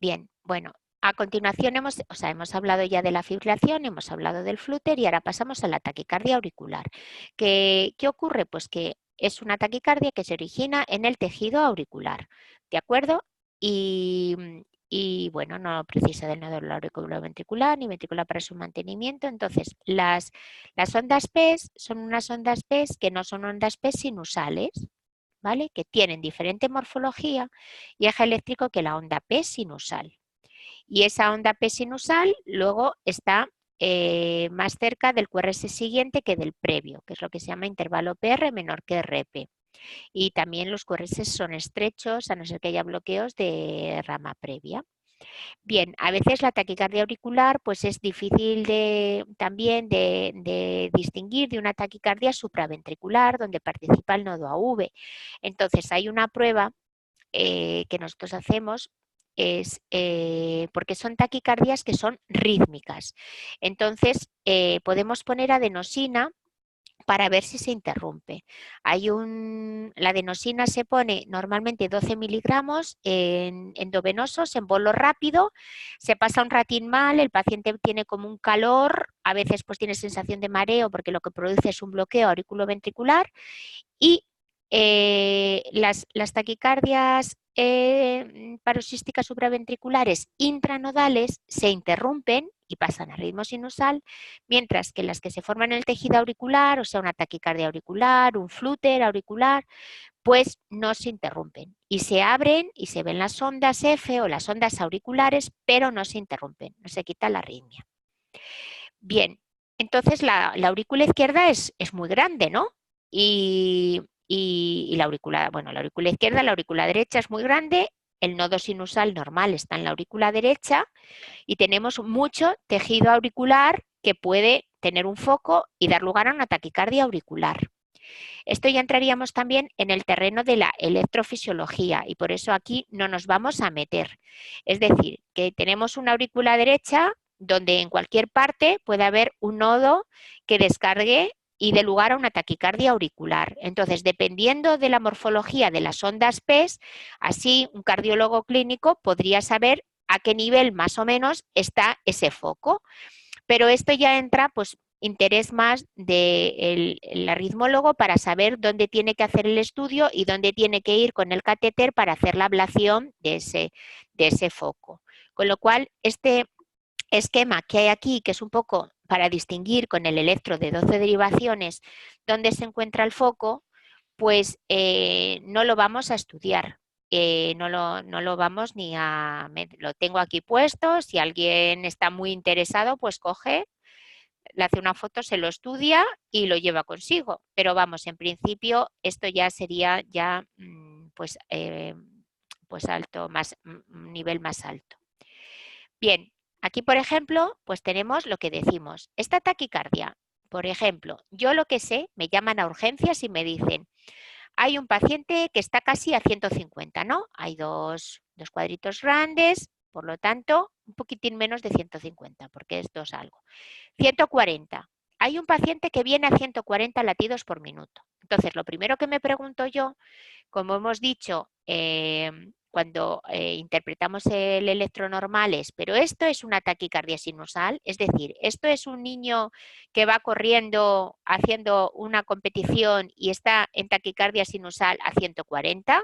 Bien, bueno, a continuación hemos hablado ya de la fibrilación, hemos hablado del flúter y ahora pasamos a la taquicardia auricular. ¿Qué ocurre? Pues que es una taquicardia que se origina en el tejido auricular, ¿de acuerdo? Y bueno, no precisa del nódulo auriculoventricular ni ventricular para su mantenimiento. Entonces, las ondas PES son unas ondas PES que no son ondas PES sinusales, ¿vale? Que tienen diferente morfología y eje eléctrico que la onda P sinusal. Y esa onda P sinusal luego está más cerca del QRS siguiente que del previo, que es lo que se llama intervalo PR menor que RP. Y también los QRS son estrechos, a no ser que haya bloqueos de rama previa. Bien, a veces la taquicardia auricular pues es difícil también de distinguir de una taquicardia supraventricular donde participa el nodo AV. Entonces hay una prueba que nosotros hacemos porque son taquicardias que son rítmicas. Entonces podemos poner adenosina para ver si se interrumpe. La adenosina se pone normalmente 12 miligramos en endovenosos, en bolo rápido, se pasa un ratín mal, el paciente tiene como un calor, a veces pues tiene sensación de mareo porque lo que produce es un bloqueo auriculoventricular y las taquicardias paroxísticas supraventriculares intranodales se interrumpen y pasan a ritmo sinusal, mientras que las que se forman en el tejido auricular, o sea, una taquicardia auricular, un flúter auricular, pues no se interrumpen y se abren y se ven las ondas F o las ondas auriculares, pero no se interrumpen, no se quita la arritmia. Bien, entonces la aurícula izquierda es muy grande, ¿no? Y la aurícula, bueno, la aurícula izquierda, la aurícula derecha es muy grande, el nodo sinusal normal está en la aurícula derecha y tenemos mucho tejido auricular que puede tener un foco y dar lugar a una taquicardia auricular. Esto ya entraríamos también en el terreno de la electrofisiología y por eso aquí no nos vamos a meter. Es decir, que tenemos una aurícula derecha donde en cualquier parte puede haber un nodo que descargue y dé lugar a una taquicardia auricular. Entonces, dependiendo de la morfología de las ondas PES, así un cardiólogo clínico podría saber a qué nivel más o menos está ese foco. Pero esto ya entra, pues, interés más del arritmólogo para saber dónde tiene que hacer el estudio y dónde tiene que ir con el catéter para hacer la ablación de ese foco. Con lo cual, este esquema que hay aquí, que es un poco para distinguir con el electro de 12 derivaciones dónde se encuentra el foco, pues no lo vamos a estudiar. No lo vamos ni a... Lo tengo aquí puesto, si alguien está muy interesado, pues coge, le hace una foto, se lo estudia y lo lleva consigo. Pero vamos, en principio esto ya sería ya pues alto, un nivel más alto. Bien, aquí por ejemplo, pues tenemos lo que decimos. Esta taquicardia, por ejemplo, yo lo que sé, me llaman a urgencias y me dicen, hay un paciente que está casi a 150, ¿no? Hay dos cuadritos grandes, por lo tanto, un poquitín menos de 150, porque es 2 algo. 140. Hay un paciente que viene a 140 latidos por minuto. Entonces, lo primero que me pregunto yo, como hemos dicho cuando interpretamos el electronormales, pero esto es una taquicardia sinusal, es decir, esto es un niño que va corriendo haciendo una competición y está en taquicardia sinusal a 140.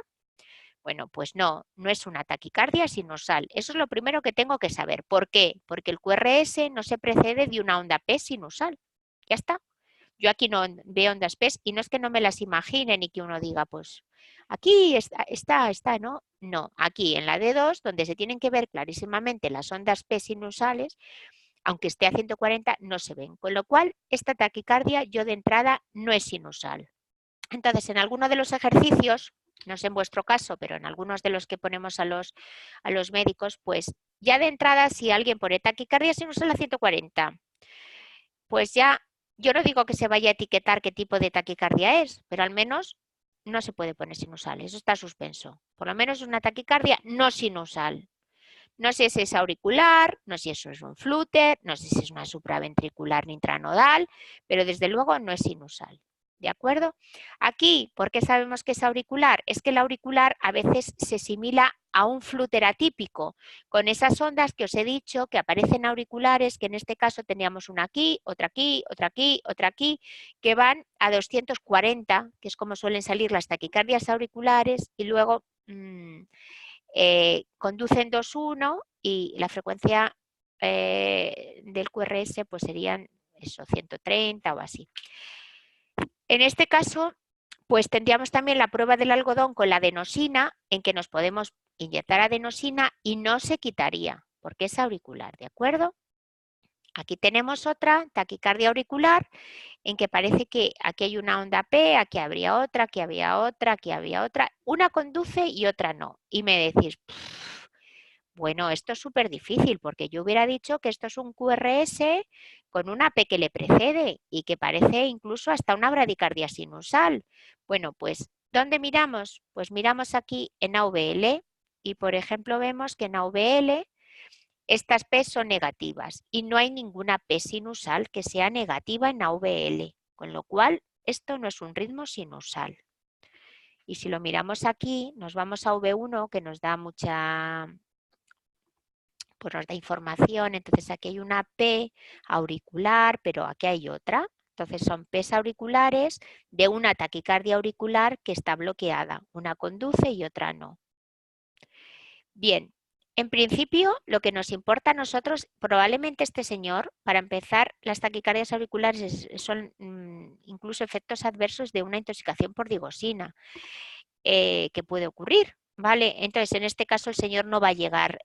Bueno, pues no, no es una taquicardia sinusal. Eso es lo primero que tengo que saber. ¿Por qué? Porque el QRS no se precede de una onda P sinusal. Ya está. Yo aquí no veo ondas P y no es que no me las imagine ni que uno diga, pues aquí está, ¿no? No, aquí en la D2, donde se tienen que ver clarísimamente las ondas P sinusales, aunque esté a 140, no se ven. Con lo cual, esta taquicardia yo de entrada no es sinusal. Entonces, en alguno de los ejercicios, no sé en vuestro caso, pero en algunos de los que ponemos a los médicos, pues ya de entrada, si alguien pone taquicardia sinusal a 140, pues ya, yo no digo que se vaya a etiquetar qué tipo de taquicardia es, pero al menos no se puede poner sinusal, eso está suspenso. Por lo menos es una taquicardia no sinusal. No sé si es auricular, no sé si eso es un flúter, no sé si es una supraventricular ni intranodal, pero desde luego no es sinusal. ¿De acuerdo? Aquí, ¿por qué sabemos que es auricular? Es que el auricular a veces se asimila a un flúter atípico, con esas ondas que os he dicho que aparecen auriculares, que en este caso teníamos una aquí, otra aquí, otra aquí, otra aquí, que van a 240, que es como suelen salir las taquicardias auriculares, y luego conducen 2,1 y la frecuencia del QRS pues serían eso, 130 o así. En este caso, pues tendríamos también la prueba del algodón con la adenosina, en que nos podemos inyectar adenosina y no se quitaría, porque es auricular, ¿de acuerdo? Aquí tenemos otra taquicardia auricular, en que parece que aquí hay una onda P, aquí habría otra, aquí había otra, aquí había otra. Una conduce y otra no. Y me decís, bueno, esto es súper difícil porque yo hubiera dicho que esto es un QRS con una P que le precede y que parece incluso hasta una bradicardia sinusal. Bueno, pues, ¿dónde miramos? Pues miramos aquí en AVL y, por ejemplo, vemos que en AVL estas P son negativas y no hay ninguna P sinusal que sea negativa en AVL, con lo cual esto no es un ritmo sinusal. Y si lo miramos aquí, nos vamos a V1 que nos da pues nos da información, entonces aquí hay una P auricular, pero aquí hay otra. Entonces son P's auriculares de una taquicardia auricular que está bloqueada. Una conduce y otra no. Bien, en principio lo que nos importa a nosotros, probablemente este señor, para empezar, las taquicardias auriculares son incluso efectos adversos de una intoxicación por digosina que puede ocurrir. ¿Vale? Entonces, en este caso el señor no va a llegar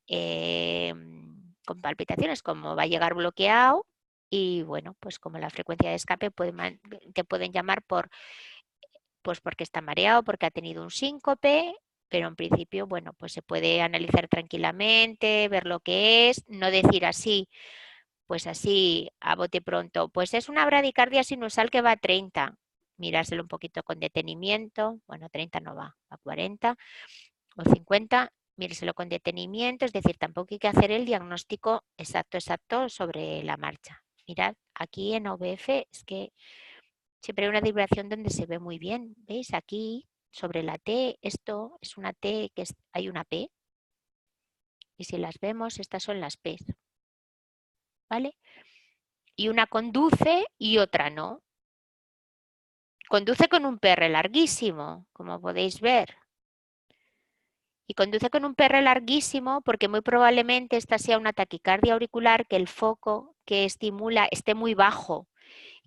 con palpitaciones, como va a llegar bloqueado y bueno, pues como la frecuencia de escape te pueden llamar pues porque está mareado, porque ha tenido un síncope, pero en principio, bueno, pues se puede analizar tranquilamente, ver lo que es, no decir así, pues así a bote pronto, pues es una bradicardia sinusal que va a 30, mirárselo un poquito con detenimiento, bueno, 30 no va, a 40 o 50, míreselo con detenimiento, es decir, tampoco hay que hacer el diagnóstico exacto sobre la marcha. Mirad, aquí en OVF es que siempre hay una vibración donde se ve muy bien. ¿Veis? Aquí, sobre la T, esto es una T que hay una P. Y si las vemos, estas son las P. ¿Vale? Y una conduce y otra no. Conduce con un PR larguísimo, como podéis ver. Y conduce con un PR larguísimo porque muy probablemente esta sea una taquicardia auricular que el foco que estimula esté muy bajo.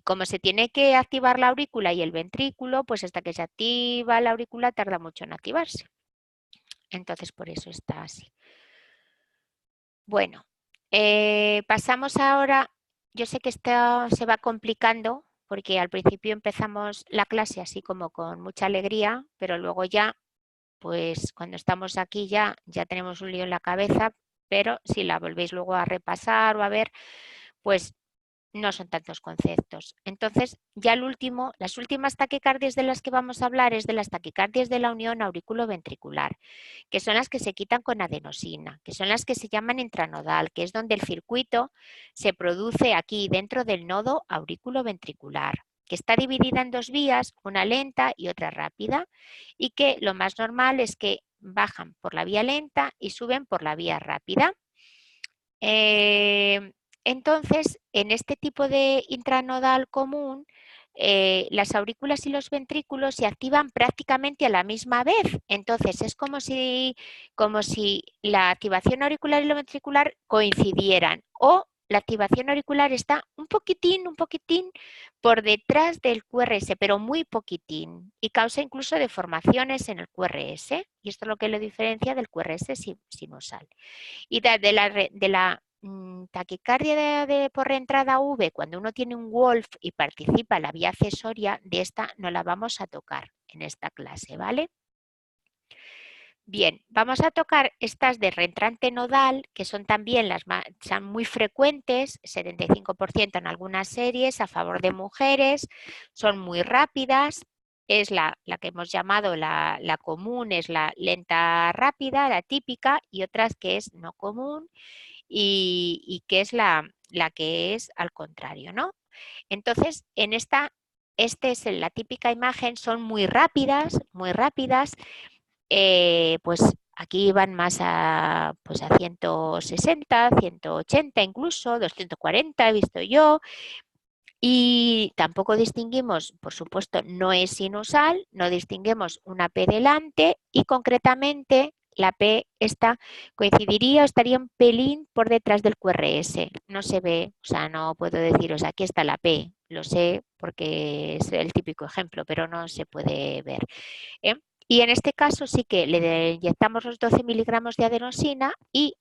Como se tiene que activar la aurícula y el ventrículo, pues hasta que se activa la aurícula tarda mucho en activarse. Entonces por eso está así. Bueno, pasamos ahora, yo sé que esto se va complicando porque al principio empezamos la clase así como con mucha alegría, pero luego ya, pues cuando estamos aquí ya tenemos un lío en la cabeza, pero si la volvéis luego a repasar o a ver, pues no son tantos conceptos. Entonces, ya las últimas taquicardias de las que vamos a hablar es de las taquicardias de la unión auriculoventricular, que son las que se quitan con adenosina, que son las que se llaman intranodal, que es donde el circuito se produce aquí dentro del nodo auriculoventricular, que está dividida en dos vías, una lenta y otra rápida, y que lo más normal es que bajan por la vía lenta y suben por la vía rápida. Entonces, en este tipo de intranodal común, las aurículas y los ventrículos se activan prácticamente a la misma vez. Entonces, es como si la activación auricular y la ventricular coincidieran o la activación auricular está un poquitín por detrás del QRS, pero muy poquitín, y causa incluso deformaciones en el QRS. Y esto es lo que lo diferencia del QRS sinusal. Y de la taquicardia por reentrada V, cuando uno tiene un Wolf y participa en la vía accesoria, de esta no la vamos a tocar en esta clase, ¿vale? Bien, vamos a tocar estas de reentrante nodal, que son también son muy frecuentes, 75% en algunas series, a favor de mujeres, son muy rápidas. Es la que hemos llamado la común, es la lenta rápida, la típica, y otras que es no común y que es la que es al contrario, ¿no? Entonces, esta es la típica imagen, son muy rápidas, pues aquí van más pues a 160, 180 incluso, 240 he visto yo, y tampoco distinguimos, por supuesto, no es sinusal, no distinguimos una P delante y concretamente la P esta coincidiría o estaría un pelín por detrás del QRS. No se ve, o sea, no puedo deciros aquí está la P, lo sé porque es el típico ejemplo, pero no se puede ver, ¿eh? Y en este caso sí que le inyectamos los 12 miligramos de adenosina y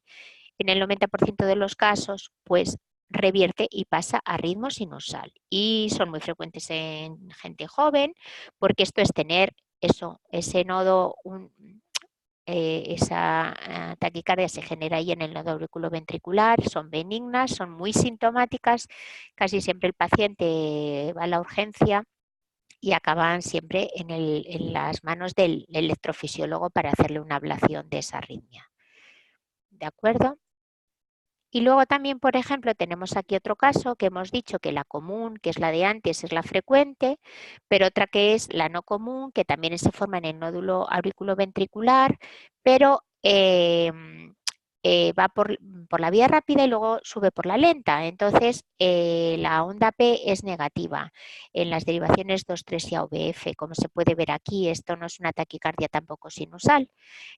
en el 90% de los casos, pues revierte y pasa a ritmo sinusal. Y son muy frecuentes en gente joven, porque esto es tener ese nodo, esa taquicardia se genera ahí en el nodo auriculoventricular, son benignas, son muy sintomáticas, casi siempre el paciente va a la urgencia y acaban siempre en las manos del electrofisiólogo para hacerle una ablación de esa arritmia. ¿De acuerdo? Y luego también, por ejemplo, tenemos aquí otro caso que hemos dicho que la común, que es la de antes, es la frecuente, pero otra que es la no común, que también se forma en el nódulo auriculoventricular, pero va por la vía rápida y luego sube por la lenta. Entonces, la onda P es negativa en las derivaciones 2, 3 y AVF. Como se puede ver aquí, esto no es una taquicardia tampoco sinusal.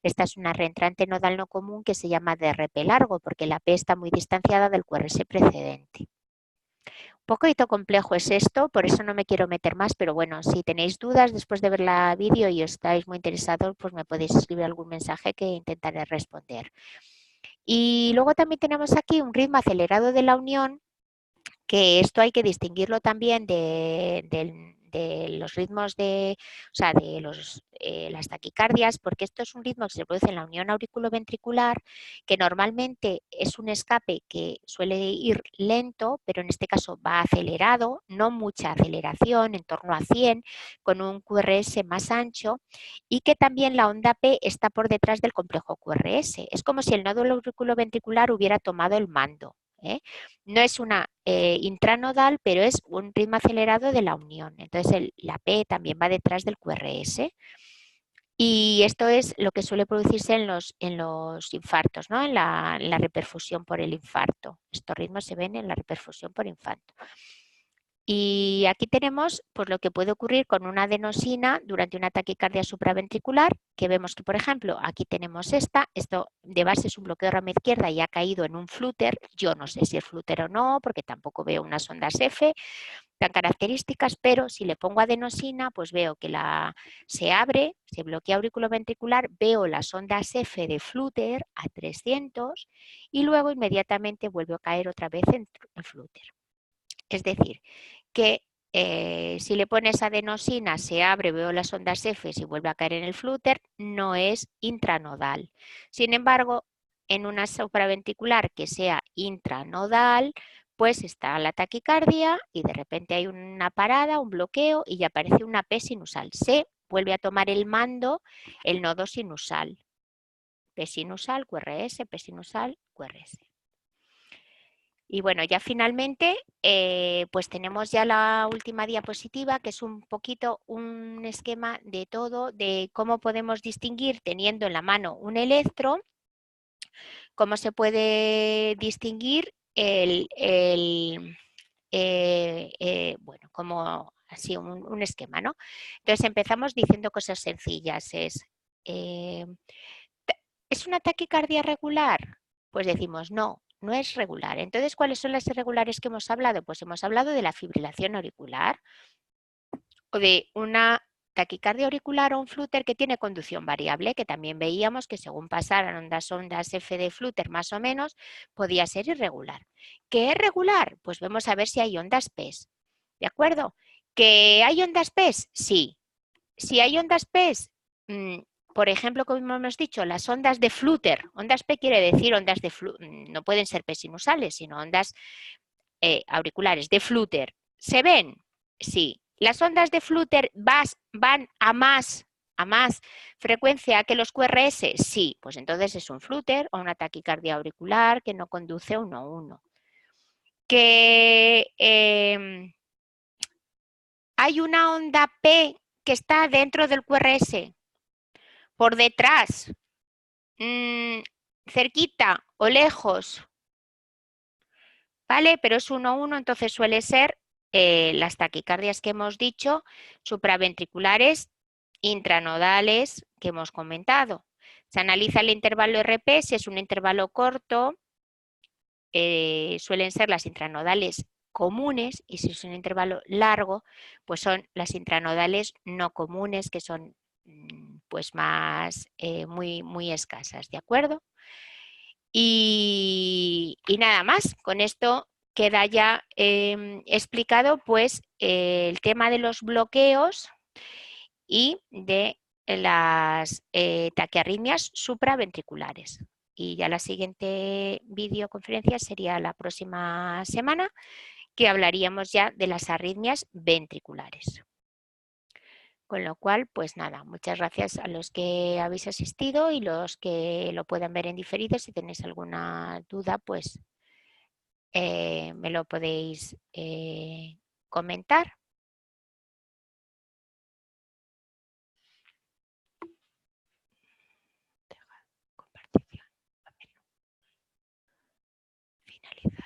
Esta es una reentrante nodal no común que se llama DRP largo porque la P está muy distanciada del QRS precedente. Un poquito complejo es esto, por eso no me quiero meter más, pero bueno, si tenéis dudas después de ver la vídeo y os estáis muy interesados, pues me podéis escribir algún mensaje que intentaré responder. Y luego también tenemos aquí un ritmo acelerado de la unión, que esto hay que distinguirlo también de los ritmos o sea, de las taquicardias, porque esto es un ritmo que se produce en la unión auriculoventricular, que normalmente es un escape que suele ir lento, pero en este caso va acelerado, no mucha aceleración, en torno a 100, con un QRS más ancho, y que también la onda P está por detrás del complejo QRS. Es como si el nódulo auriculoventricular hubiera tomado el mando, ¿eh? No es una intranodal, pero es un ritmo acelerado de la unión. Entonces la P también va detrás del QRS. Y esto es lo que suele producirse en los infartos, ¿no? En la reperfusión por el infarto. Estos ritmos se ven en la reperfusión por infarto. Y aquí tenemos pues, lo que puede ocurrir con una adenosina durante una taquicardia supraventricular, que vemos que, por ejemplo, aquí tenemos esto de base es un bloqueo rama izquierda y ha caído en un flúter. Yo no sé si es flúter o no, porque tampoco veo unas ondas F tan características, pero si le pongo adenosina, pues veo que se abre, se bloquea auriculoventricular, veo las ondas F de flúter a 300 y luego inmediatamente vuelve a caer otra vez en flúter. Es decir, que si le pones adenosina, se abre, veo las ondas F y vuelve a caer en el flúter, no es intranodal. Sin embargo, en una supraventricular que sea intranodal, pues está la taquicardia y de repente hay una parada, un bloqueo y ya aparece una P sinusal. Se vuelve a tomar el mando el nodo sinusal. P sinusal, QRS, P sinusal, QRS. Y bueno, ya finalmente, pues tenemos ya la última diapositiva, que es un poquito un esquema de todo, de cómo podemos distinguir teniendo en la mano un electro, cómo se puede distinguir bueno, como así un esquema, ¿no? Entonces empezamos diciendo cosas sencillas, ¿es una taquicardia regular? Pues decimos, no, no es regular. Entonces, ¿cuáles son las irregulares que hemos hablado? Pues hemos hablado de la fibrilación auricular o de una taquicardia auricular o un flúter que tiene conducción variable, que también veíamos que según pasaran ondas F de flúter más o menos, podía ser irregular. ¿Qué es regular? Pues vamos a ver si hay ondas PES. ¿De acuerdo? ¿Que hay ondas PES? Sí. Si hay ondas PES, por ejemplo, como hemos dicho, las ondas de flúter, ondas P quiere decir ondas de no pueden ser P sinusales, sino ondas auriculares de flúter. ¿Se ven? Sí. Las ondas de flúter van a más frecuencia que los QRS. Sí, pues entonces es un flúter o una taquicardia auricular que no conduce 1-1. Que hay una onda P que está dentro del QRS, por detrás, cerquita o lejos, ¿vale? Pero es 1-1, entonces suele ser las taquicardias que hemos dicho, supraventriculares, intranodales, que hemos comentado. Se analiza el intervalo RP, si es un intervalo corto, suelen ser las intranodales comunes, y si es un intervalo largo, pues son las intranodales no comunes, que son pues más muy escasas, ¿de acuerdo? Y nada más, con esto queda ya explicado pues el tema de los bloqueos y de las taquiarritmias supraventriculares. Y ya la siguiente videoconferencia sería la próxima semana, que hablaríamos ya de las arritmias ventriculares. Con lo cual, pues nada, muchas gracias a los que habéis asistido y los que lo puedan ver en diferido. Si tenéis alguna duda, pues me lo podéis comentar. Compartición. Finalizar.